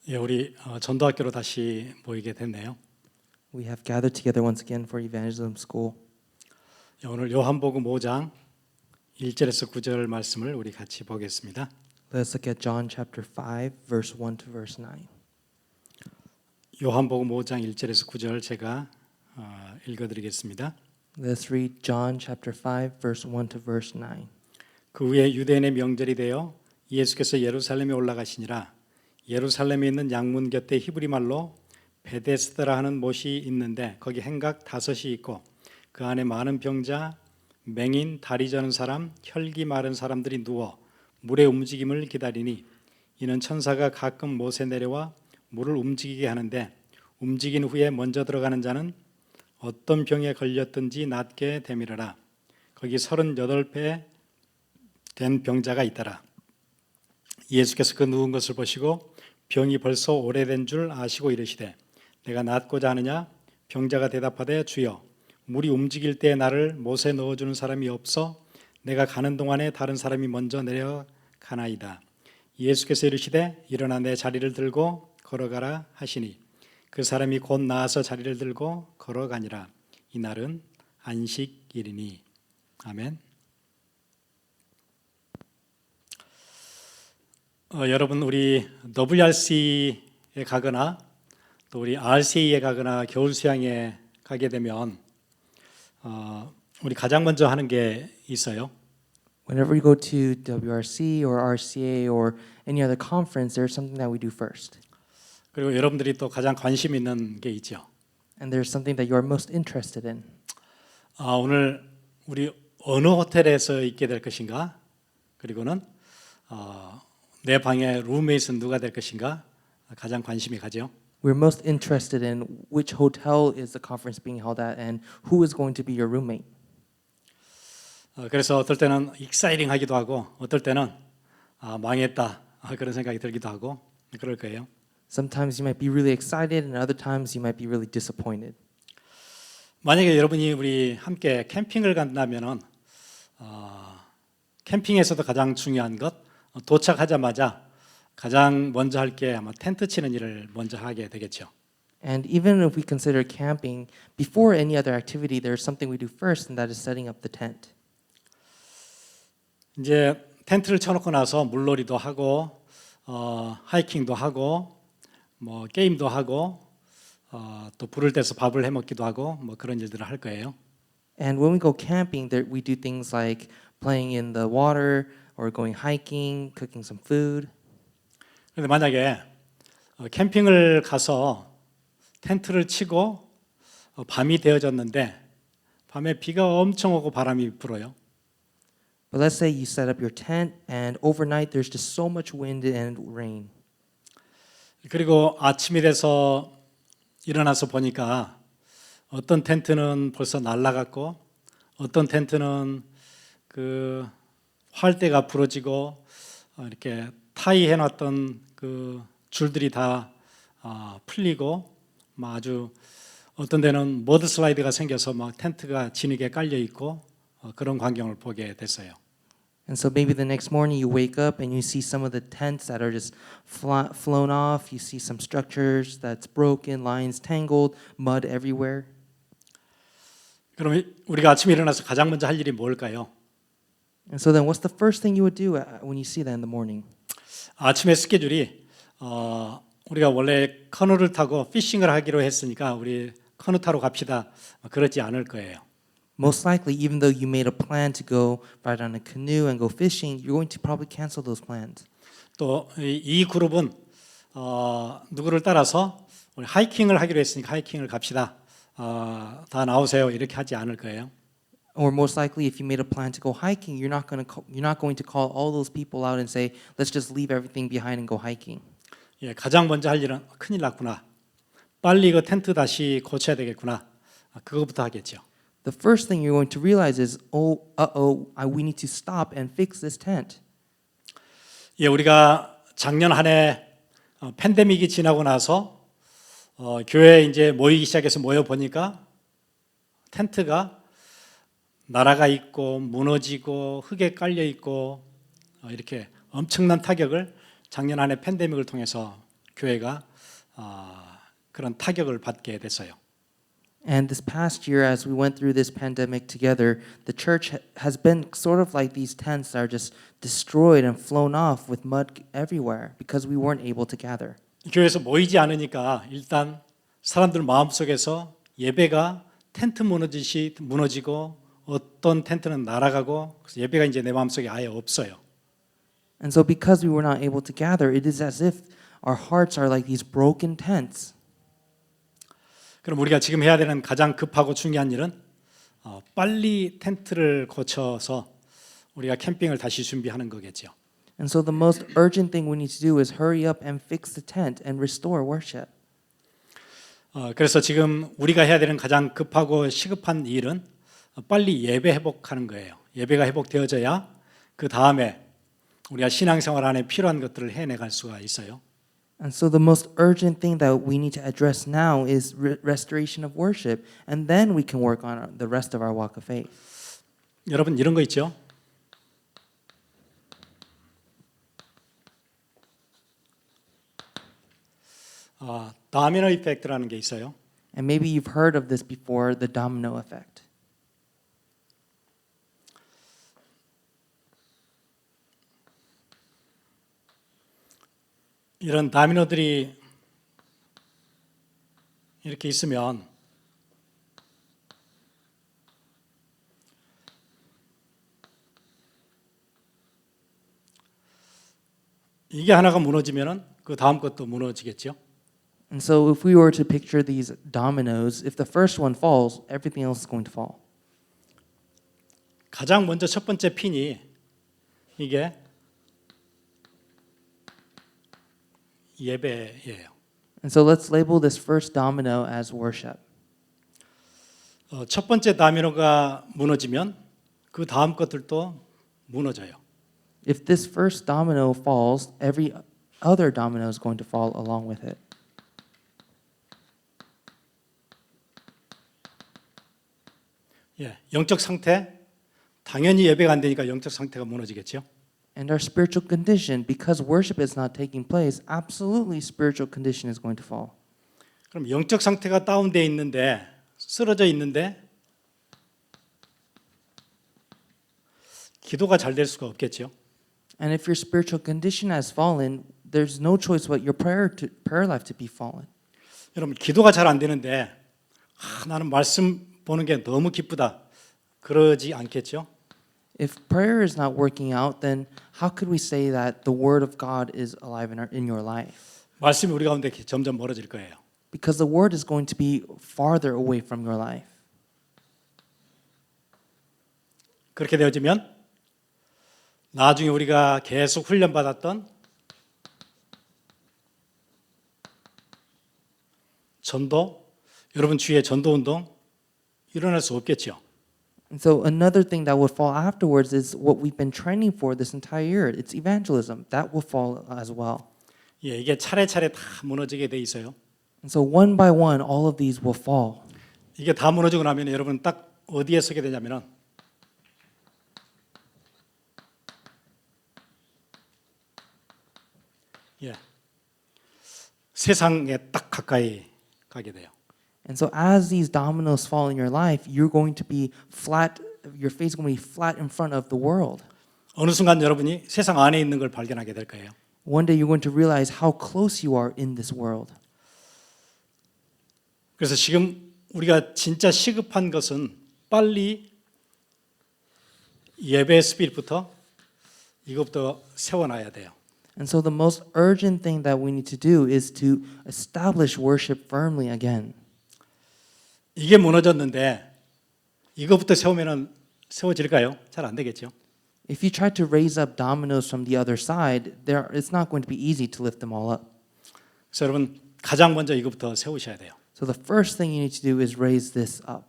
예, 우리 전도학교로 다시 모이게 됐네요. We have gathered together once again for Evangelism School. 예, 오늘 요한복음 5장 1절에서 9절 말씀을 우리 같이 보겠습니다. Let's look at John chapter 5, verse 1 to verse 9. 요한복음 5장 1절에서 9절 제가 읽어드리겠습니다. Let's read John chapter 5, verse 1 to verse 9. 그 후에 유대인의 명절이 되어 예수께서 예루살렘에 올라가시니라. 예루살렘에 있는 양문 곁에 히브리 말로 베데스다라 하는 못이 있는데 거기 행각 5이 있고 그 안에 많은 병자, 맹인, 다리 저는 사람, 혈기 마른 사람들이 누워 물의 움직임을 기다리니 이는 천사가 가끔 못에 내려와 물을 움직이게 하는데 움직인 후에 먼저 들어가는 자는 어떤 병에 걸렸든지 낫게 되밀어라. 거기 38배 된 병자가 있더라. 예수께서 그 누운 것을 보시고 병이 벌써 오래된 줄 아시고 이르시되 내가 낫고자 하느냐? 병자가 대답하되 주여 물이 움직일 때 나를 못에 넣어주는 사람이 없어 내가 가는 동안에 다른 사람이 먼저 내려가나이다. 예수께서 이르시되 일어나 내 자리를 들고 걸어가라 하시니 그 사람이 곧 나아서 자리를 들고 걸어가니라. 이날은 안식일이니. 아멘. 여러분 우리 WRC에 가거나 또 우리 RCA에 가거나 겨울 수양에 가게 되면 우리 가장 먼저 하는 게 있어요. Whenever we go to WRC or RCA or any other conference, there's something that we do first. 그리고 여러분들이 또 가장 관심 있는 게 있죠. And there's something that you are most interested in. 오늘 우리 어느 호텔에서 있게 될 것인가? 그리고는 내 방에 룸메이트는 누가 될 것인가? 가장 관심이 가죠. We're most interested in which hotel is the conference being held at and who is going to be your roommate. 그래서 어떨 때는 익사이팅하기도 하고 어떨 때는 망했다 그런 생각이 들기도 하고 그럴 거예요. Sometimes you might be really excited and other times you might be really disappointed. 만약에 여러분이 우리 함께 캠핑을 간다면은 캠핑에서도 가장 중요한 것 도착하자마자 가장 먼저 할 게 아마 텐트 치는 일을 먼저 하게 되겠죠. And even if we consider camping, before any other activity, there's something we do first, and that is setting up the tent. 이제 텐트를 쳐놓고 나서 물놀이도 하고 하이킹도 하고 뭐 게임도 하고 또 불을 떼서 밥을 해 먹기도 하고 뭐 그런 일들을 할 거예요. And when we go camping, there, we do things like playing in the water or going hiking, cooking some food. 그런데 만약에 캠핑을 가서 텐트를 치고 밤이 되어졌는데 밤에 비가 엄청 오고 바람이 불어요. But let's say you set up your tent and overnight there's just so much wind and rain. 그리고 아침이 돼서 일어나서 보니까 어떤 텐트는 벌써 날아갔고 어떤 텐트는 그 활대가 부러지고 이렇게 타이 해놨던 그 줄들이 다 풀리고 아주 어떤 데는 머드 슬라이드가 생겨서 막 텐트가 진흙에 깔려 있고 그런 광경을 보게 됐어요. And so maybe the next morning you wake up and you see some of the tents that are just flown off. You see some structures that's broken, lines tangled, mud everywhere. 그럼 우리가 아침에 일어나서 가장 먼저 할 일이 뭘까요? And so then what's the first thing you would do when you see that in the morning? 아침에 스케줄이 우리가 원래 커누를 타고 피싱을 하기로 했으니까 우리 커누 타러 갑시다. 그러지 않을 거예요. Most likely, even though you made a plan to go ride on a canoe and go fishing, you're going to probably cancel those plans. 또 이 그룹은 누구를 따라서 우리 하이킹을 하기로 했으니까 하이킹을 갑시다. 다 나오세요. 이렇게 하지 않을 거예요. Or most likely, if you made a plan to go hiking, you're not going to call all those people out and say, "Let's just leave everything behind and go hiking." 예, 가장 먼저 할 일은 큰일 났구나. 빨리 이거 텐트 다시 고쳐야 되겠구나. 그거부터 하겠죠. The first thing you're going to realize is, we need to stop and fix this tent. 예, 우리가 작년 한 해 팬데믹이 지나고 나서 교회에 이제 모이기 시작해서 모여 보니까 텐트가 나라가 있고 무너지고 흙에 깔려 있고 이렇게 엄청난 타격을 작년 한 해 팬데믹을 통해서 교회가 그런 타격을 받게 됐어요. And this past year, as we went through this pandemic together, the church has been sort of like these tents that are just destroyed and flown off with mud everywhere because we weren't able to gather. 교회에서 모이지 않으니까 일단 사람들 마음속에서 예배가 텐트 무너지시 무너지고 어떤 텐트는 날아가고 그래서 예배가 이제 내 마음속에 아예 없어요. And so because we were not able to gather, it is as if our hearts are like these broken tents. 그럼 우리가 지금 해야 되는 가장 급하고 중요한 일은 빨리 텐트를 고쳐서 우리가 캠핑을 다시 준비하는 거겠죠. And so the most urgent thing we need to do is hurry up and fix the tent and restore worship. 그래서 지금 우리가 해야 되는 가장 급하고 시급한 일은 빨리 예배 회복하는 거예요. 예배가 회복되어져야 그 다음에 우리가 신앙생활 안에 필요한 것들을 해내갈 수가 있어요. And so the most urgent thing that we need to address now is restoration of worship, and then we can work on the rest of our walk of faith. 여러분 이런 거 있죠? 다미노 이펙트라는 게 있어요. And maybe you've heard of this before, the domino effect. 이런 다미노들이 이렇게 있으면 이게 하나가 무너지면은 그 다음 것도 무너지겠죠. And so if we were to picture these dominoes, if the first one falls, everything else is going to fall. 가장 먼저 첫 번째 핀이 이게 예배예요. And so let's label this first domino as worship. 첫 번째 다미노가 무너지면 그 다음 것들도 무너져요. If this first domino falls, every other domino is going to fall along with it. 예, 영적 상태 당연히 예배가 안 되니까 영적 상태가 무너지겠죠. And our spiritual condition, because worship is not taking place, absolutely spiritual condition is going to fall. 그럼 영적 상태가 다운돼 있는데 쓰러져 있는데 기도가 잘 될 수가 없겠죠. And if your spiritual condition has fallen, there's no choice but your prayer life to be fallen. 여러분 기도가 잘 안 되는데 나는 말씀 보는 게 너무 기쁘다 그러지 않겠죠? If prayer is not working out, then how could we say that the word of God is alive in your life? 말씀이 우리 가운데 점점 멀어질 거예요. Because the word is going to be farther away from your life. 그렇게 되어지면 나중에 우리가 계속 훈련받았던 전도, 여러분 주위에 전도 운동 일어날 수 없겠죠. And so another thing that would fall afterwards is what we've been training for this entire year. It's evangelism. That will fall as well. 예, 이게 차례차례 다 무너지게 돼 있어요. And so one by one, all of these will fall. 이게 다 무너지고 나면 여러분 딱 어디에 서게 되냐면은 예, 세상에 딱 가까이 가게 돼요. And so as these dominoes fall in your life, you're going to be flat, your face is going to be flat in front of the world. 어느 순간 여러분이 세상 안에 있는 걸 발견하게 될 거예요. One day you're going to realize how close you are in this world. 그래서 지금 우리가 진짜 시급한 것은 빨리 예배 스피릿부터 이것부터 세워놔야 돼요. And so the most urgent thing that we need to do is to establish worship firmly again. 이게 무너졌는데 이것부터 세우면은 세워질까요? 잘 안 되겠죠. If you try to raise up dominoes from the other side, it's not going to be easy to lift them all up. 그래서 여러분 가장 먼저 이것부터 세우셔야 돼요. So the first thing you need to do is raise this up.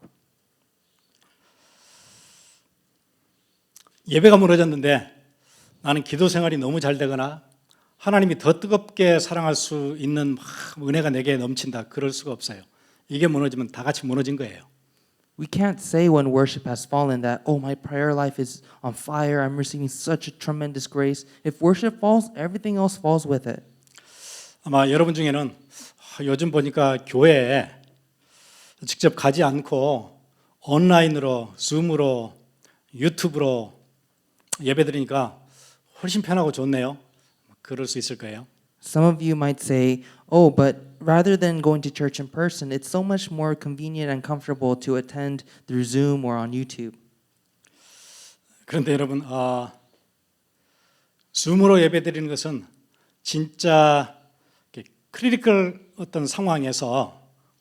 예배가 무너졌는데 나는 기도 생활이 너무 잘 되거나 하나님이 더 뜨겁게 사랑할 수 있는 은혜가 내게 넘친다. 그럴 수가 없어요. 이게 무너지면 다 같이 무너진 거예요. We can't say when worship has fallen that, oh, my prayer life is on fire. I'm receiving such a tremendous grace. If worship falls, everything else falls with it. 아마 여러분 중에는 요즘 보니까 교회에 직접 가지 않고 온라인으로, 줌으로, 유튜브로 예배드리니까 훨씬 편하고 좋네요. 그럴 수 있을 거예요. Some of you might say, oh, but rather than going to church in person, it's so much more convenient and comfortable to attend through Zoom or on YouTube. 그런데 여러분, 줌으로 예배드리는 것은 진짜 크리티컬 어떤 상황에서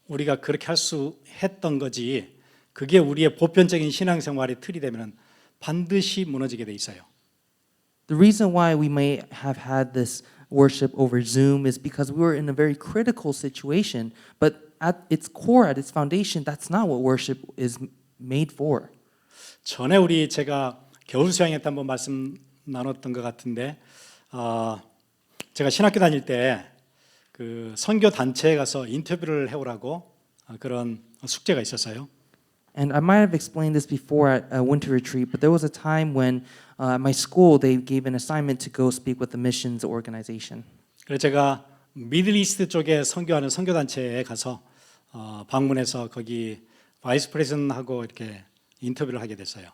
우리가 그렇게 할 수 했던 거지, 그게 우리의 보편적인 신앙생활의 틀이 되면 반드시 무너지게 돼 있어요. The reason why we may have had this worship over Zoom is because we were in a very critical situation, but at its core, at its foundation, that's not what worship is made for. 전에 제가 겨울 수양회 때 한번 말씀 나눴던 것 같은데, 제가 신학교 다닐 때 그 선교 단체에 가서 인터뷰를 해오라고 그런 숙제가 있었어요. And I might have explained this before at a winter retreat, but there was a time when at my school they gave an assignment to go speak with the missions organization. 그래서 제가 미들이스트 쪽에 선교하는 선교 단체에 가서 방문해서 거기 바이스 프레sident하고 이렇게 인터뷰를 하게 됐어요.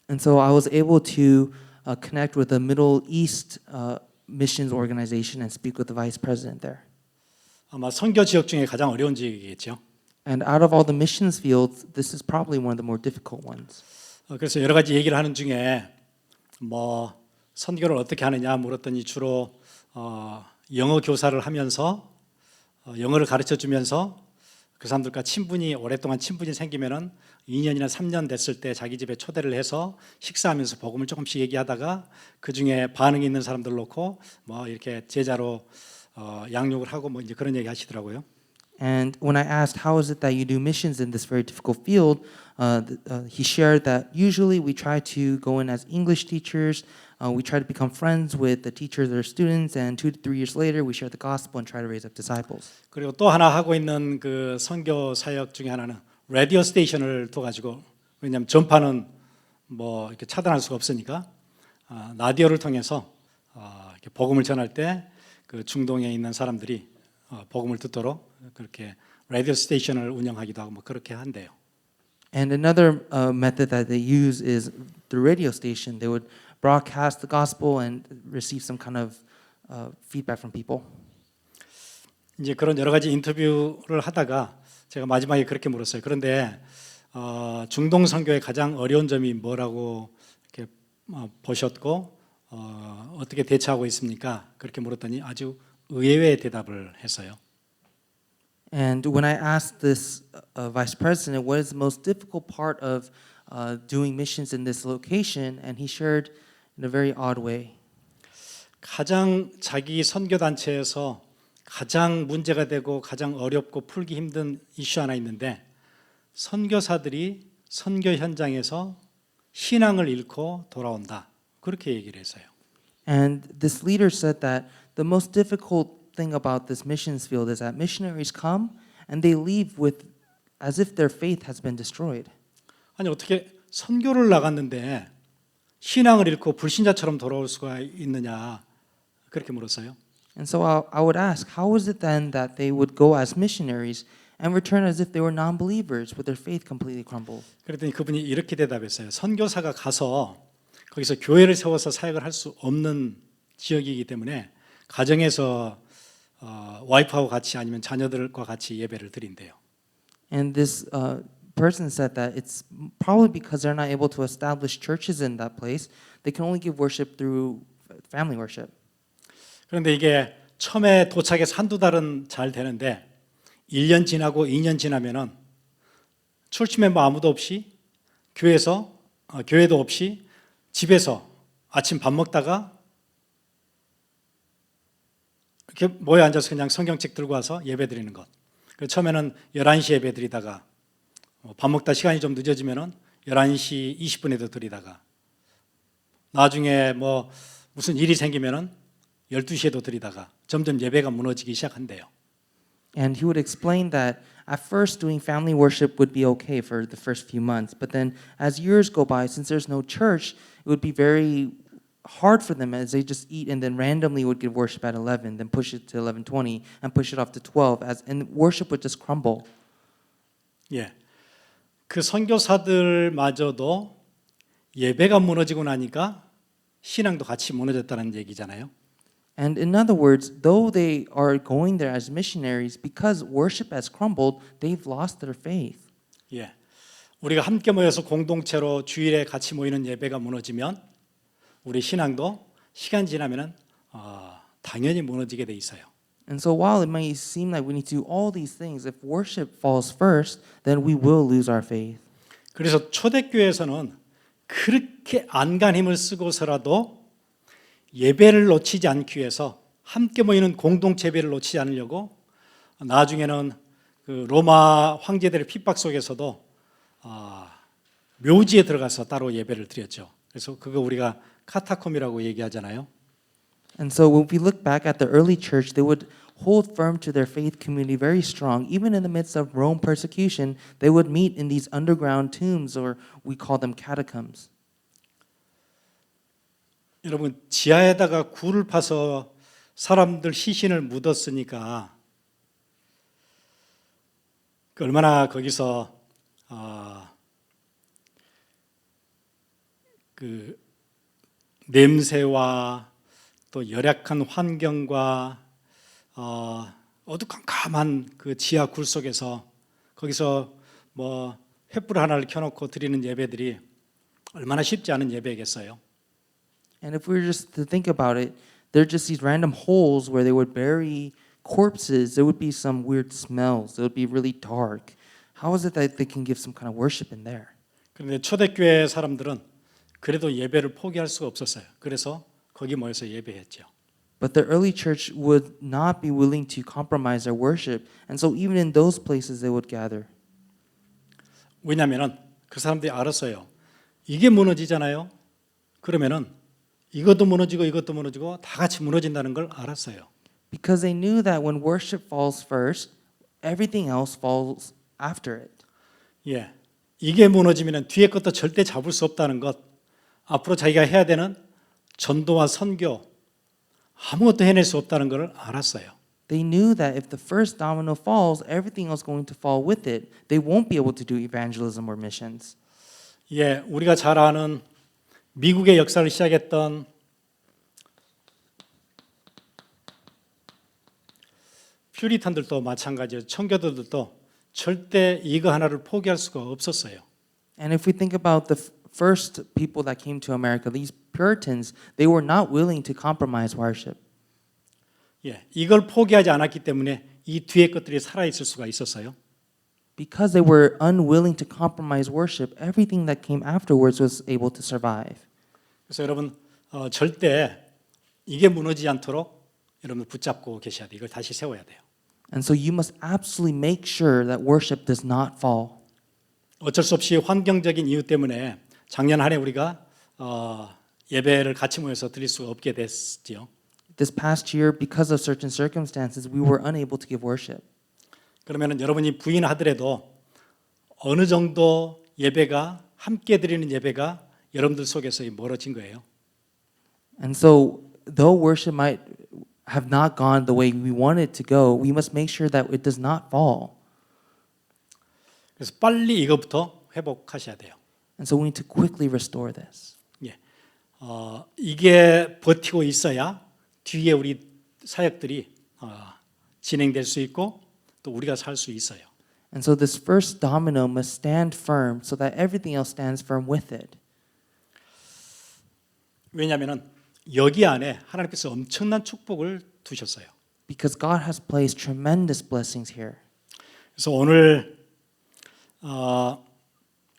And so I was able to connect with the Middle East missions organization and speak with the vice president there. 아마 선교 지역 중에 가장 어려운 지역이겠죠. And out of all the missions fields, this is probably one of the more difficult ones. 그래서 여러 가지 얘기를 하는 중에 뭐 선교를 어떻게 하느냐 물었더니 주로 영어 교사를 하면서 영어를 가르쳐 주면서 그 사람들과 오랫동안 친분이 생기면은 2년이나 3년 됐을 때 자기 집에 초대를 해서 식사하면서 복음을 조금씩 얘기하다가 그 중에 반응이 있는 사람들 놓고 뭐 이렇게 제자로 양육을 하고 뭐 이제 그런 얘기 하시더라고요. And when I asked how is it that you do missions in this very difficult field, he shared that usually we try to go in as English teachers. We try to become friends with the teachers or students, and 2 to 3 years later, we share the gospel and try to raise up disciples. 그리고 또 하나 하고 있는 그 선교 사역 중에 하나는 라디오 스테이션을 둬가지고, 왜냐하면 전파는 뭐 이렇게 차단할 수가 없으니까 라디오를 통해서 이렇게 복음을 전할 때 그 중동에 있는 사람들이 복음을 듣도록 그렇게 라디오 스테이션을 운영하기도 하고 뭐 그렇게 한대요. And another method that they use is the radio station. They would broadcast the gospel and receive some kind of feedback from people. 이제 그런 여러 가지 인터뷰를 하다가 제가 마지막에 그렇게 물었어요. 그런데 중동 선교의 가장 어려운 점이 뭐라고 이렇게 보셨고 어떻게 대처하고 있습니까? 그렇게 물었더니 아주 의외의 대답을 했어요. And when I asked this vice president what is the most difficult part of doing missions in this location, and he shared in a very odd way. 가장 자기 선교 단체에서 가장 문제가 되고 가장 어렵고 풀기 힘든 이슈 하나 있는데, 선교사들이 선교 현장에서 신앙을 잃고 돌아온다. 그렇게 얘기를 했어요. And this leader said that the most difficult thing about this missions field is that missionaries come and they leave with as if their faith has been destroyed. 아니 어떻게 선교를 나갔는데 신앙을 잃고 불신자처럼 돌아올 수가 있느냐 그렇게 물었어요. And so I would ask, how is it then that they would go as missionaries and return as if they were non-believers with their faith completely crumbled? 그랬더니 그분이 이렇게 대답했어요. 선교사가 가서 거기서 교회를 세워서 사역을 할 수 없는 지역이기 때문에 가정에서 와이프하고 같이 아니면 자녀들과 같이 예배를 드린대요. And this person said that it's probably because they're not able to establish churches in that place. They can only give worship through family worship. 그런데 이게 처음에 도착해서 한두 달은 잘 되는데 1년 지나고 2년 지나면은 철치 멤버 아무도 없이 교회도 없이 집에서 아침 밥 먹다가 이렇게 모여 앉아서 그냥 성경책 들고 와서 예배 드리는 것. 처음에는 11시 예배 드리다가 밥 먹다 시간이 좀 늦어지면은 11시 20분에도 드리다가 나중에 뭐 무슨 일이 생기면은 12시에도 드리다가 점점 예배가 무너지기 시작한대요. And he would explain that at first doing family worship would be okay for the first few months, but then as years go by, since there's no church, it would be very hard for them as they just eat and then randomly would give worship at 11, then push it to 11:20 and push it off to 12 and worship would just crumble. 예. 그 선교사들마저도 예배가 무너지고 나니까 신앙도 같이 무너졌다는 얘기잖아요. And in other words, though they are going there as missionaries, because worship has crumbled, they've lost their faith. 예. 우리가 함께 모여서 공동체로 주일에 같이 모이는 예배가 무너지면 우리 신앙도 시간 지나면은 당연히 무너지게 돼 있어요. And so while it may seem like we need to do all these things, if worship falls first, then we will lose our faith. 그래서 초대교회에서는 그렇게 안간 힘을 쓰고서라도 예배를 놓치지 않기 위해서 함께 모이는 공동체 예배를 놓치지 않으려고 나중에는 그 로마 황제들의 핍박 속에서도 묘지에 들어가서 따로 예배를 드렸죠. 그래서 그거 우리가 카타콤이라고 얘기하잖아요. And so when we look back at the early church, they would hold firm to their faith community very strong. Even in the midst of Rome persecution, they would meet in these underground tombs, or we call them catacombs. 여러분 지하에다가 굴을 파서 사람들 시신을 묻었으니까 얼마나 거기서 그 냄새와 또 열악한 환경과 어두컴컴한 그 지하 굴 속에서 거기서 뭐 횃불 하나를 켜놓고 드리는 예배들이 얼마나 쉽지 않은 예배겠어요. And if we were just to think about it, they're just these random holes where they would bury corpses. There would be some weird smells. It would be really dark. How is it that they can give some kind of worship in there? 그런데 초대교회 사람들은 그래도 예배를 포기할 수가 없었어요. 그래서 거기 모여서 예배했죠. But the early church would not be willing to compromise their worship. And so even in those places they would gather. 왜냐하면 그 사람들이 알았어요. 이게 무너지잖아요. 그러면은 이것도 무너지고 이것도 무너지고 다 같이 무너진다는 걸 알았어요. Because they knew that when worship falls first, everything else falls after it. 예, 이게 무너지면 뒤에 것도 절대 잡을 수 없다는 것. 앞으로 자기가 해야 되는 전도와 선교 아무것도 해낼 수 없다는 걸 알았어요. They knew that if the first domino falls, everything else is going to fall with it. They won't be able to do evangelism or missions. 예, 우리가 잘 아는 미국의 역사를 시작했던 퓨리탄들도 마찬가지예요. 청교도들도 절대 이거 하나를 포기할 수가 없었어요. And if we think about the first people that came to America, these Puritans, they were not willing to compromise worship. 예, 이걸 포기하지 않았기 때문에 이 뒤에 것들이 살아 있을 수가 있었어요. Because they were unwilling to compromise worship, everything that came afterwards was able to survive. 그래서 여러분 절대 이게 무너지지 않도록 여러분 붙잡고 계셔야 돼요. 이걸 다시 세워야 돼요. And so you must absolutely make sure that worship does not fall. 어쩔 수 없이 환경적인 이유 때문에 작년 한 해 우리가 예배를 같이 모여서 드릴 수가 없게 됐지요. This past year, because of certain circumstances, we were unable to give worship. 그러면은 여러분이 부인하더라도 어느 정도 예배가 함께 드리는 예배가 여러분들 속에서 멀어진 거예요. And so, though worship might have not gone the way we want it to go, we must make sure that it does not fall. 그래서 빨리 이것부터 회복하셔야 돼요. And so we need to quickly restore this. 예, 이게 버티고 있어야 뒤에 우리 사역들이 진행될 수 있고 또 우리가 살 수 있어요. And so this first domino must stand firm so that everything else stands firm with it. 왜냐하면 여기 안에 하나님께서 엄청난 축복을 두셨어요. Because God has placed tremendous blessings here. 그래서 오늘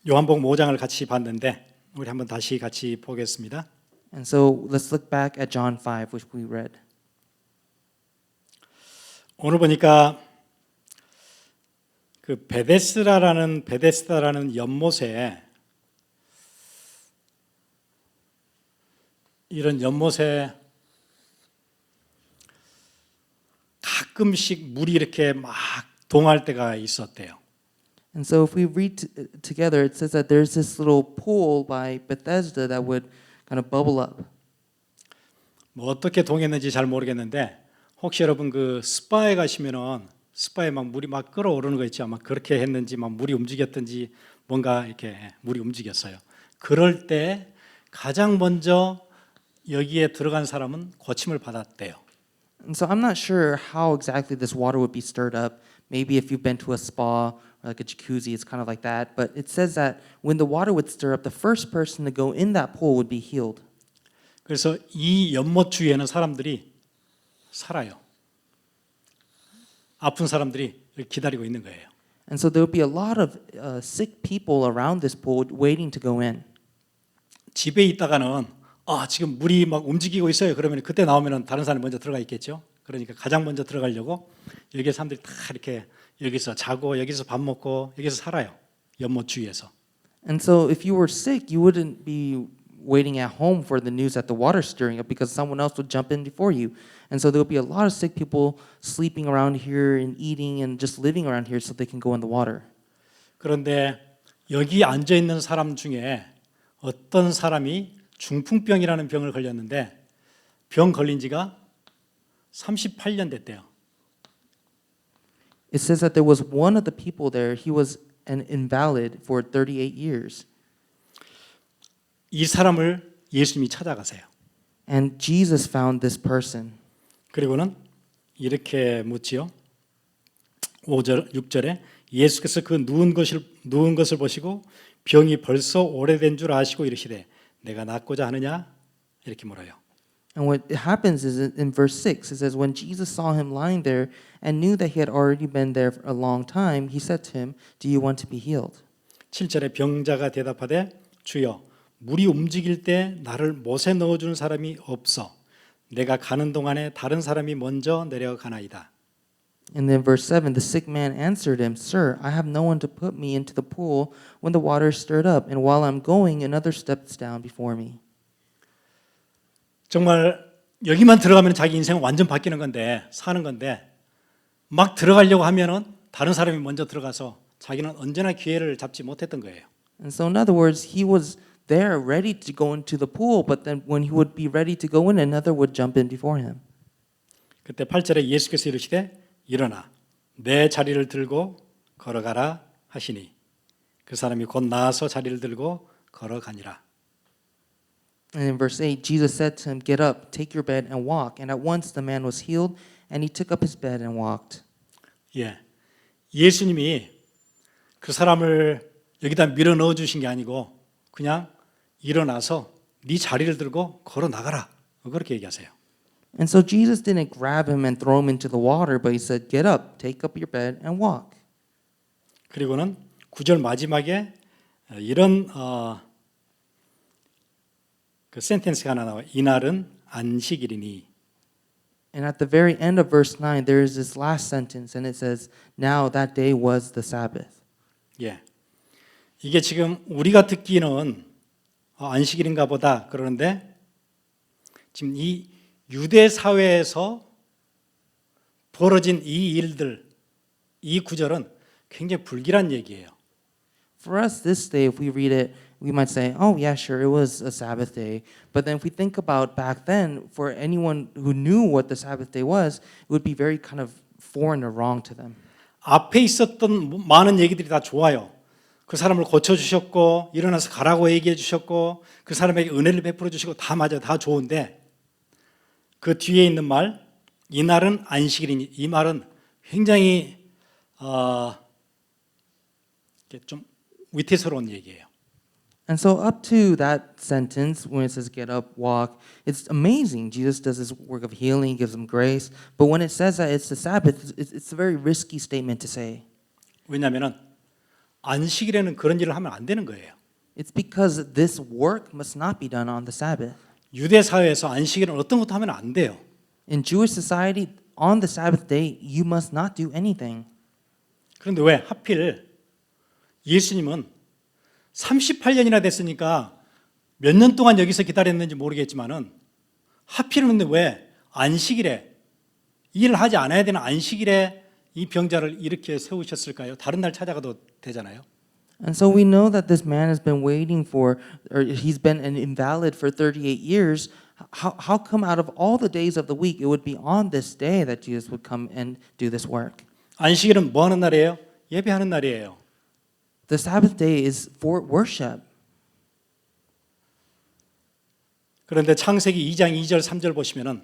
요한복음 5장을 같이 봤는데 우리 한번 다시 같이 보겠습니다. And so let's look back at John 5, which we read. 오늘 보니까 그 베데스다라는 연못에 이런 연못에 가끔씩 물이 이렇게 막 동할 때가 있었대요. And so if we read together, it says that there's this little pool by Bethesda that would kind of bubble up. 뭐 어떻게 동했는지 잘 모르겠는데 혹시 여러분 그 스파에 가시면은 스파에 막 물이 막 끓어오르는 거 있죠. 아마 그렇게 했는지 막 물이 움직였든지 뭔가 이렇게 물이 움직였어요. 그럴 때 가장 먼저 여기에 들어간 사람은 고침을 받았대요. And so I'm not sure how exactly this water would be stirred up. Maybe if you've been to a spa or like a jacuzzi, it's kind of like that. But it says that when the water would stir up, the first person to go in that pool would be healed. 그래서 이 연못 주위에는 사람들이 살아요. 아픈 사람들이 기다리고 있는 거예요. And so there would be a lot of sick people around this pool waiting to go in. 집에 있다가는 지금 물이 막 움직이고 있어요. 그러면 그때 나오면은 다른 사람이 먼저 들어가 있겠죠. 그러니까 가장 먼저 들어가려고 여기 사람들이 다 이렇게 여기서 자고 여기서 밥 먹고 여기서 살아요. 연못 주위에서. And so if you were sick, you wouldn't be waiting at home for the news that the water's stirring up because someone else would jump in before you. And so there would be a lot of sick people sleeping around here and eating and just living around here so they can go in the water. 그런데 여기 앉아 있는 사람 중에 어떤 사람이 중풍병이라는 병을 걸렸는데 병 걸린 지가 38년 됐대요. It says that there was one of the people there, he was an invalid for 38 years. 이 사람을 예수님이 찾아가세요. And Jesus found this person. 그리고는 이렇게 묻지요. 5절, 6절에 예수께서 그 누운 것을 보시고 병이 벌써 오래된 줄 아시고 이르시되 내가 낫고자 하느냐 이렇게 물어요. And what happens is in verse 6, it says, when Jesus saw him lying there and knew that he had already been there for a long time, he said to him, do you want to be healed? 7절에 병자가 대답하되 주여 물이 움직일 때 나를 못에 넣어주는 사람이 없어 내가 가는 동안에 다른 사람이 먼저 내려가나이다. And then verse 7, the sick man answered him, Sir, I have no one to put me into the pool when the water is stirred up, and while I'm going, another steps down before me. 정말 여기만 들어가면 자기 인생은 완전 바뀌는 건데 사는 건데 막 들어가려고 하면은 다른 사람이 먼저 들어가서 자기는 언제나 기회를 잡지 못했던 거예요. And so in other words, he was there ready to go into the pool, but then when he would be ready to go in, another would jump in before him. 그때 8절에 예수께서 이르시되 일어나 내 자리를 들고 걸어가라 하시니 그 사람이 곧 나아서 자리를 들고 걸어가니라. And in verse 8, Jesus said to him, Get up, take your bed and walk. And at once the man was healed, and he took up his bed and walked. 예, 예수님이 그 사람을 여기다 밀어 넣어 주신 게 아니고 그냥 일어나서 네 자리를 들고 걸어 나가라 그렇게 얘기하세요. And so Jesus didn't grab him and throw him into the water, but he said, Get up, take up your bed and walk. 그리고는 9절 마지막에 이런 그 센텐스가 하나 나와요. 이날은 안식일이니. And at the very end of verse 9, there is this last sentence, and it says, Now that day was the Sabbath. 예, 이게 지금 우리가 듣기는 안식일인가 보다 그러는데 지금 이 유대 사회에서 벌어진 이 일들, 이 구절은 굉장히 불길한 얘기예요. For us this day, if we read it, we might say, oh, yeah, sure, it was a Sabbath day. But then if we think about back then, for anyone who knew what the Sabbath day was, it would be very kind of foreign or wrong to them. 앞에 있었던 많은 얘기들이 다 좋아요. 그 사람을 고쳐주셨고 일어나서 가라고 얘기해 주셨고 그 사람에게 은혜를 베풀어 주시고 다 맞아요. 다 좋은데 그 뒤에 있는 말 이날은 안식일이니 이 말은 굉장히 좀 위태스러운 얘기예요. And so up to that sentence, when it says get up, walk, it's amazing. Jesus does this work of healing, gives them grace. But when it says that it's the Sabbath, it's a very risky statement to say. 왜냐하면 안식일에는 그런 일을 하면 안 되는 거예요. It's because this work must not be done on the Sabbath. 유대 사회에서 안식일은 어떤 것도 하면 안 돼요. In Jewish society, on the Sabbath day, you must not do anything. 그런데 왜 하필 예수님은 38년이나 됐으니까 몇 년 동안 여기서 기다렸는지 모르겠지만은 하필은 왜 안식일에 일을 하지 않아야 되는 안식일에 이 병자를 이렇게 세우셨을까요? 다른 날 찾아가도 되잖아요. And so we know that this man has been waiting for, or he's been an invalid for 38 years. How come out of all the days of the week it would be on this day that Jesus would come and do this work? 안식일은 뭐 하는 날이에요? 예배하는 날이에요. The Sabbath day is for worship. 그런데 창세기 2장 2절 3절 보시면은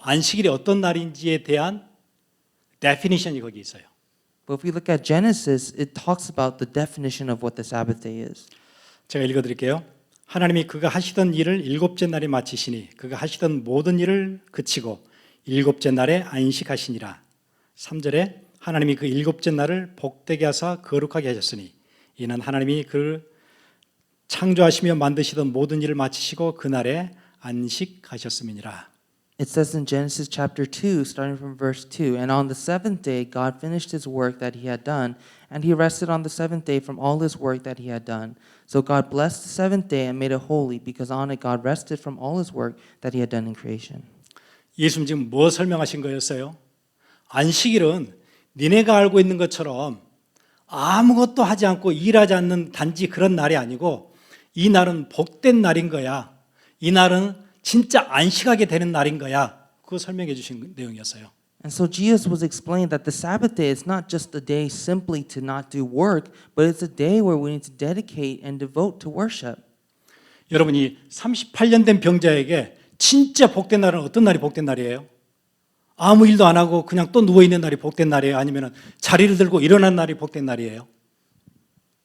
안식일이 어떤 날인지에 대한 definition이 거기 있어요. But if we look at Genesis, it talks about the definition of what the Sabbath day is. 제가 읽어드릴게요. 하나님이 그가 하시던 일을 일곱째 날에 마치시니 그가 하시던 모든 일을 그치고 일곱째 날에 안식하시니라. 3절에 하나님이 그 일곱째 날을 복되게 하사 거룩하게 하셨으니 이는 하나님이 그를 창조하시며 만드시던 모든 일을 마치시고 그날에 안식하셨음이니라. It says in Genesis chapter 2, starting from verse 2, and on the seventh day God finished his work that he had done, and he rested on the seventh day from all his work that he had done. So God blessed the seventh day and made it holy, because on it God rested from all his work that he had done in creation. 예수님 지금 뭐 설명하신 거였어요? 안식일은 니네가 알고 있는 것처럼 아무것도 하지 않고 일하지 않는 단지 그런 날이 아니고 이 날은 복된 날인 거야. 이 날은 진짜 안식하게 되는 날인 거야. 그거 설명해 주신 내용이었어요. And so Jesus was explaining that the Sabbath day is not just a day simply to not do work, but it's a day where we need to dedicate and devote to worship. 여러분이 38년 된 병자에게 진짜 복된 날은 어떤 날이 복된 날이에요? 아무 일도 안 하고 그냥 또 누워 있는 날이 복된 날이에요? 아니면 자리를 들고 일어난 날이 복된 날이에요?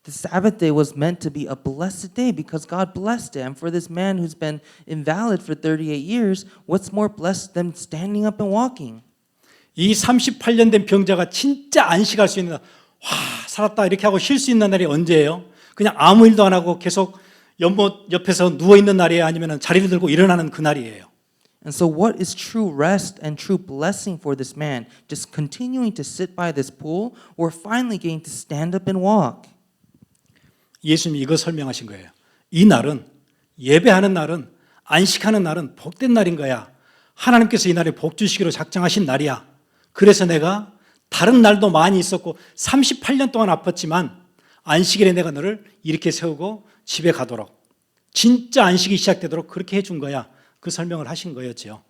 The Sabbath day was meant to be a blessed day because God blessed it. And for this man who's been invalid for 38 years, what's more blessed than standing up and walking? 이 38년 된 병자가 진짜 안식할 수 있는 날, 와 살았다 이렇게 하고 쉴 수 있는 날이 언제예요? 그냥 아무 일도 안 하고 계속 연못 옆에서 누워 있는 날이에요? 아니면 자리를 들고 일어나는 그 날이에요? And so what is true rest and true blessing for this man? Just continuing to sit by this pool or finally getting to stand up and walk? 예수님이 이거 설명하신 거예요. 이 날은 예배하는 날은 안식하는 날은 복된 날인 거야. 하나님께서 이 날에 복 주시기로 작정하신 날이야. 그래서 내가 다른 날도 많이 있었고 38년 동안 아팠지만 안식일에 내가 너를 이렇게 세우고 집에 가도록 진짜 안식이 시작되도록 그렇게 해준 거야. 그 설명을 하신 거였죠.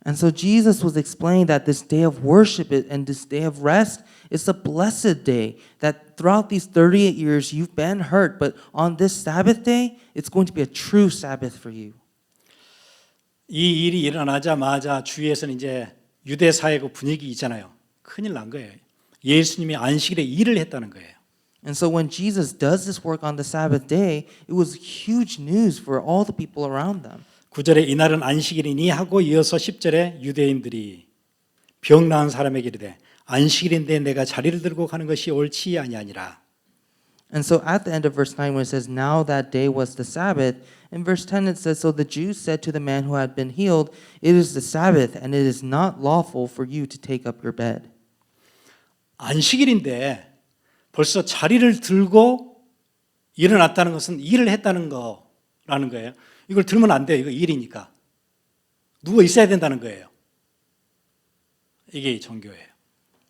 And so Jesus was explaining that this day of worship and this day of rest is a blessed day. That throughout these 38 years you've been hurt, but on this Sabbath day, it's going to be a true Sabbath for you. 이 일이 일어나자마자 주위에서는 이제 유대 사회 그 분위기 있잖아요. 큰일 난 거예요. 예수님이 안식일에 일을 했다는 거예요. And so when Jesus does this work on the Sabbath day, it was huge news for all the people around them. 9절에 이날은 안식일이니 하고 이어서 10절에 유대인들이 병 나은 사람에게 이르되 안식일인데 내가 자리를 들고 가는 것이 옳지 아니하니라. And so at the end of verse 9 when it says now that day was the Sabbath, in verse 10 it says so the Jews said to the man who had been healed, it is the Sabbath and it is not lawful for you to take up your bed. 안식일인데 벌써 자리를 들고 일어났다는 것은 일을 했다는 거라는 거예요. 이걸 들으면 안 돼요. 이거 일이니까. 누워 있어야 된다는 거예요. 이게 종교예요.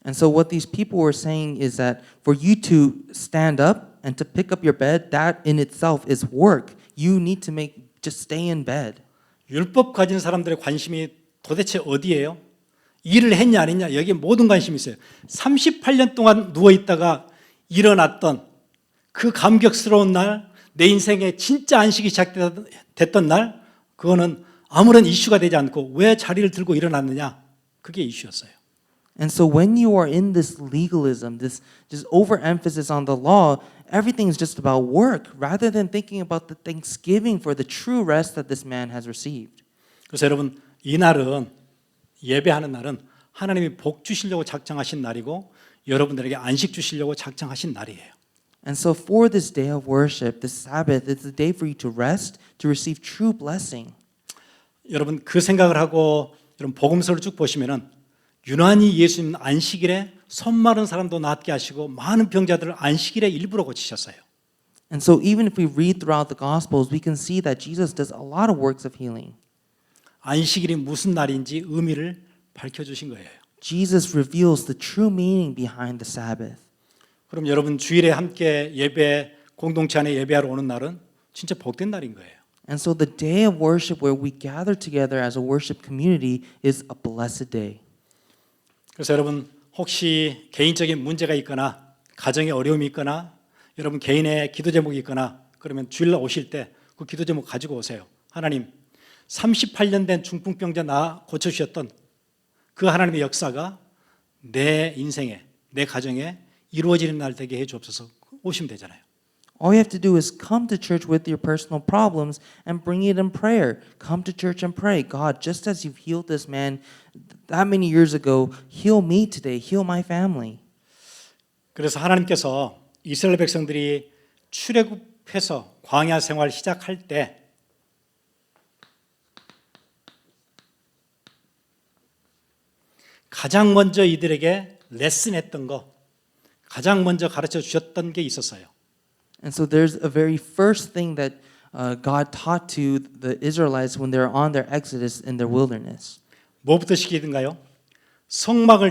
And so what these people were saying is that for you to stand up and to pick up your bed, that in itself is work. You need to just stay in bed. 율법 가진 사람들의 관심이 도대체 어디예요? 일을 했냐 안 했냐 여기에 모든 관심이 있어요. 38년 동안 누워 있다가 일어났던 그 감격스러운 날, 내 인생에 진짜 안식이 시작됐던 날, 그거는 아무런 이슈가 되지 않고 왜 자리를 들고 일어났느냐? 그게 이슈였어요. And so when you are in this legalism, this just overemphasis on the law, everything is just about work rather than thinking about the thanksgiving for the true rest that this man has received. 그래서 여러분 이 날은 예배하는 날은 하나님이 복 주시려고 작정하신 날이고 여러분들에게 안식 주시려고 작정하신 날이에요. And so for this day of worship, the Sabbath, it's a day for you to rest, to receive true blessing. 여러분 그 생각을 하고 여러분 복음서를 쭉 보시면은 유난히 예수님 안식일에 손 마른 사람도 낫게 하시고 많은 병자들을 안식일에 일부러 고치셨어요. And so even if we read throughout the Gospels, we can see that Jesus does a lot of works of healing. 안식일이 무슨 날인지 의미를 밝혀주신 거예요. Jesus reveals the true meaning behind the Sabbath. 그럼 여러분 주일에 함께 예배 공동체 안에 예배하러 오는 날은 진짜 복된 날인 거예요. And so the day of worship where we gather together as a worship community is a blessed day. 그래서 여러분 혹시 개인적인 문제가 있거나 가정에 어려움이 있거나 여러분 개인의 기도 제목이 있거나 그러면 주일날 오실 때 그 기도 제목 가지고 오세요. 하나님 38년 된 중풍병자 나 고쳐주셨던 그 하나님의 역사가 내 인생에 내 가정에 이루어지는 날 되게 해 주옵소서. 오시면 되잖아요. All you have to do is come to church with your personal problems and bring it in prayer. Come to church and pray. God, just as you've healed this man that many years ago, heal me today. Heal my family. 그래서 하나님께서 이스라엘 백성들이 출애굽해서 광야 생활 시작할 때 가장 먼저 이들에게 레슨했던 거, 가장 먼저 가르쳐 주셨던 게 있었어요. And so there's a very first thing that God taught to the Israelites when they're on their exodus in their wilderness. 뭐부터 시키든가요? 성막을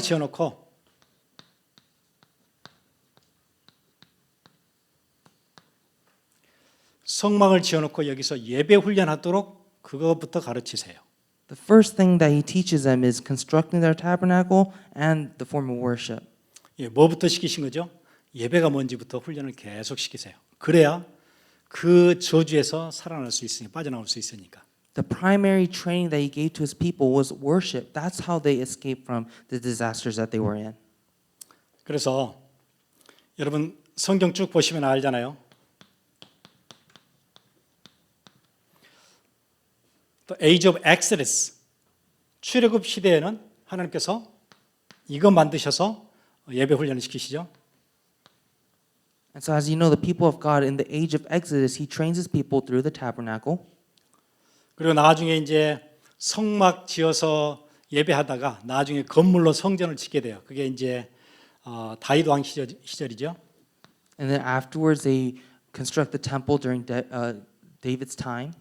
지어놓고 여기서 예배 훈련하도록 그것부터 가르치세요. The first thing that he teaches them is constructing their tabernacle and the form of worship. 예, 뭐부터 시키신 거죠? 예배가 뭔지부터 훈련을 계속 시키세요. 그래야 그 저주에서 살아날 수 있으니 빠져나올 수 있으니까. The primary training that he gave to his people was worship. That's how they escaped from the disasters that they were in. 그래서 여러분 성경 쭉 보시면 알잖아요. The Age of Exodus 출애굽 시대에는 하나님께서 이거 만드셔서 예배 훈련을 시키시죠. And so as you know, the people of God in the age of Exodus, he trains his people through the tabernacle. 그리고 나중에 이제 성막 지어서 예배하다가 나중에 건물로 성전을 짓게 돼요. 그게 이제 다윗 왕 시절이죠. And then afterwards, they construct the temple during David's time.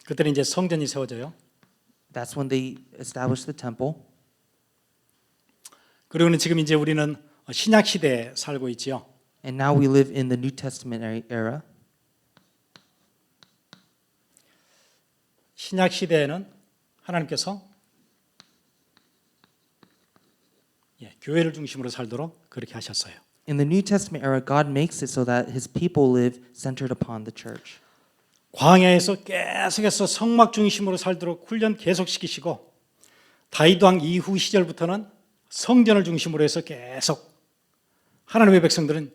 그때는 이제 성전이 세워져요. That's when they established the temple. 그리고는 지금 이제 우리는 신약 시대에 살고 있지요. And now we live in the New Testament era. 신약 시대에는 하나님께서 교회를 중심으로 살도록 그렇게 하셨어요. In the New Testament era, God makes it so that his people live centered upon the church. 광야에서 계속해서 성막 중심으로 살도록 훈련 계속 시키시고 다윗 왕 이후 시절부터는 성전을 중심으로 해서 계속 하나님의 백성들은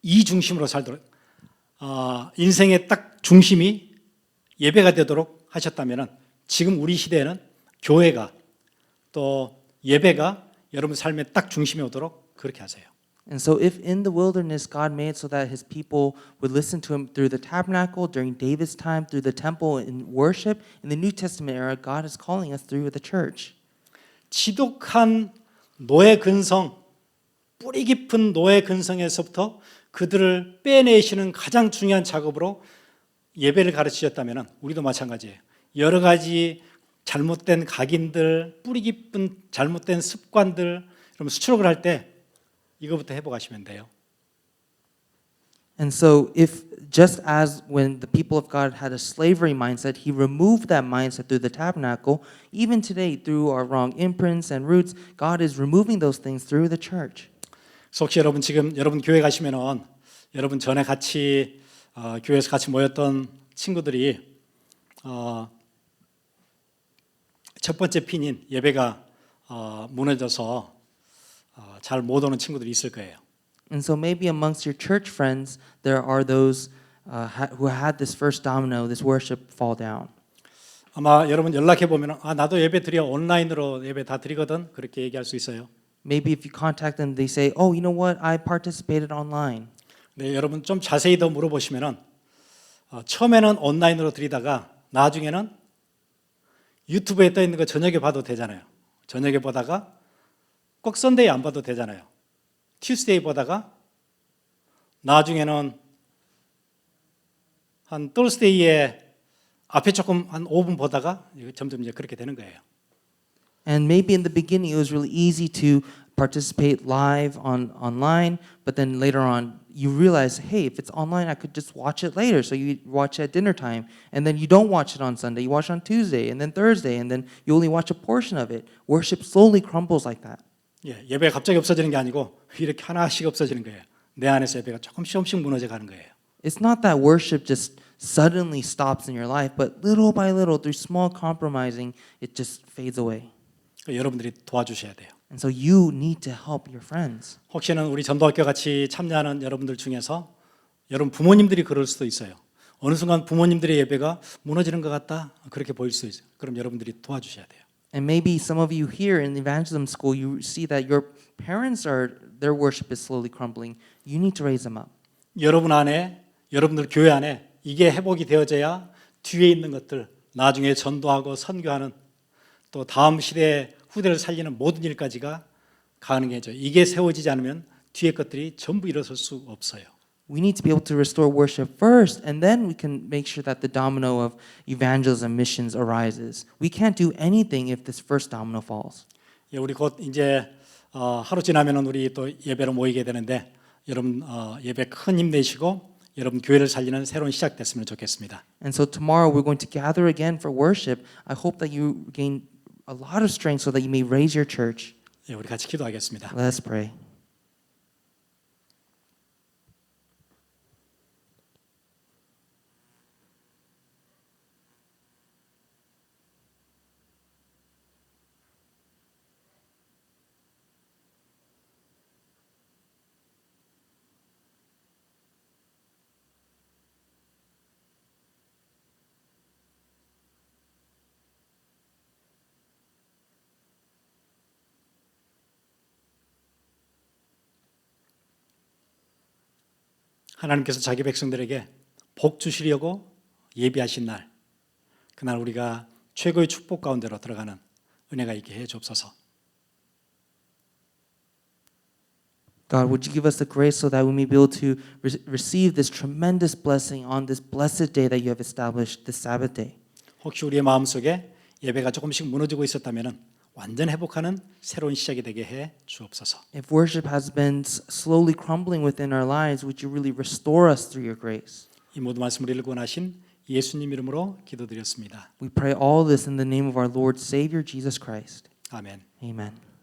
이 중심으로 살도록 인생의 딱 중심이 예배가 되도록 하셨다면 지금 우리 시대에는 교회가 또 예배가 여러분 삶의 딱 중심에 오도록 그렇게 하세요. And so if in the wilderness God made so that his people would listen to him through the tabernacle, during David's time, through the temple in worship, in the New Testament era, God is calling us through the church. 지독한 노예 근성, 뿌리 깊은 노예 근성에서부터 그들을 빼내시는 가장 중요한 작업으로 예배를 가르치셨다면 우리도 마찬가지예요. 여러 가지 잘못된 각인들, 뿌리 깊은 잘못된 습관들, 그럼 수출을 할 때 이거부터 회복하시면 돼요. And so if just as when the people of God had a slavery mindset, he removed that mindset through the tabernacle, even today through our wrong imprints and roots, God is removing those things through the church. 혹시 여러분 지금 여러분 교회 가시면은 여러분 전에 같이 교회에서 같이 모였던 친구들이 첫 번째 핀인 예배가 무너져서 잘 못 오는 친구들이 있을 거예요. And so maybe amongst your church friends, there are those who had this first domino, this worship fall down. 아마 여러분 연락해 보면 나도 예배 드려 온라인으로 예배 다 드리거든 그렇게 얘기할 수 있어요. Maybe if you contact them, they say, "Oh, you know what? I participated online." 네, 여러분 좀 자세히 더 물어보시면은 처음에는 온라인으로 드리다가 나중에는 유튜브에 떠 있는 거 저녁에 봐도 되잖아요. 저녁에 보다가 꼭 선데이 안 봐도 되잖아요. 튜스데이 보다가 나중에는 한 thursday에 앞에 조금 한 5분 보다가 점점 이제 그렇게 되는 거예요. And maybe in the beginning it was really easy to participate live online, but then later on you realize, hey, if it's online, I could just watch it later. So you watch it at dinner time, and then you don't watch it on Sunday. You watch it on Tuesday, and then Thursday, and then you only watch a portion of it. Worship slowly crumbles like that. 예, 예배가 갑자기 없어지는 게 아니고 이렇게 하나씩 없어지는 거예요. 내 안에서 예배가 조금씩 무너져 가는 거예요. It's not that worship just suddenly stops in your life, but little by little, through small compromising, it just fades away. 여러분들이 도와주셔야 돼요. And so you need to help your friends. 혹시는 우리 전도학교 같이 참여하는 여러분들 중에서 여러분 부모님들이 그럴 수도 있어요. 어느 순간 부모님들의 예배가 무너지는 것 같다 그렇게 보일 수 있어요. 그럼 여러분들이 도와주셔야 돼요. And maybe some of you here in the evangelism school, you see that your parents their worship is slowly crumbling. You need to raise them up. 여러분 안에 여러분들 교회 안에 이게 회복이 되어져야 뒤에 있는 것들 나중에 전도하고 선교하는 또 다음 시대의 후대를 살리는 모든 일까지가 가능해져. 이게 세워지지 않으면 뒤에 것들이 전부 일어설 수 없어요. We need to be able to restore worship first, and then we can make sure that the domino of evangelism missions arises. We can't do anything if this first domino falls. 예, 우리 곧 이제 하루 지나면은 우리 또 예배로 모이게 되는데 여러분 예배 큰 힘 내시고 여러분 교회를 살리는 새로운 시작 됐으면 좋겠습니다. And so tomorrow we're going to gather again for worship. I hope that you gain a lot of strength so that you may raise your church. 예, 우리 같이 기도하겠습니다. Let us pray. 하나님께서 자기 백성들에게 복 주시려고 예비하신 날, 그날 우리가 최고의 축복 가운데로 들어가는 은혜가 있게 해 주옵소서. God, would you give us the grace so that we may be able to receive this tremendous blessing on this blessed day that you have established, this Sabbath day. 혹시 우리의 마음속에 예배가 조금씩 무너지고 있었다면 완전 회복하는 새로운 시작이 되게 해 주옵소서. If worship has been slowly crumbling within our lives, would you really restore us through your grace? 이 모든 말씀을 읽고 나신 예수님 이름으로 기도드렸습니다. We pray all this in the name of our Lord Savior Jesus Christ. 아멘. Amen.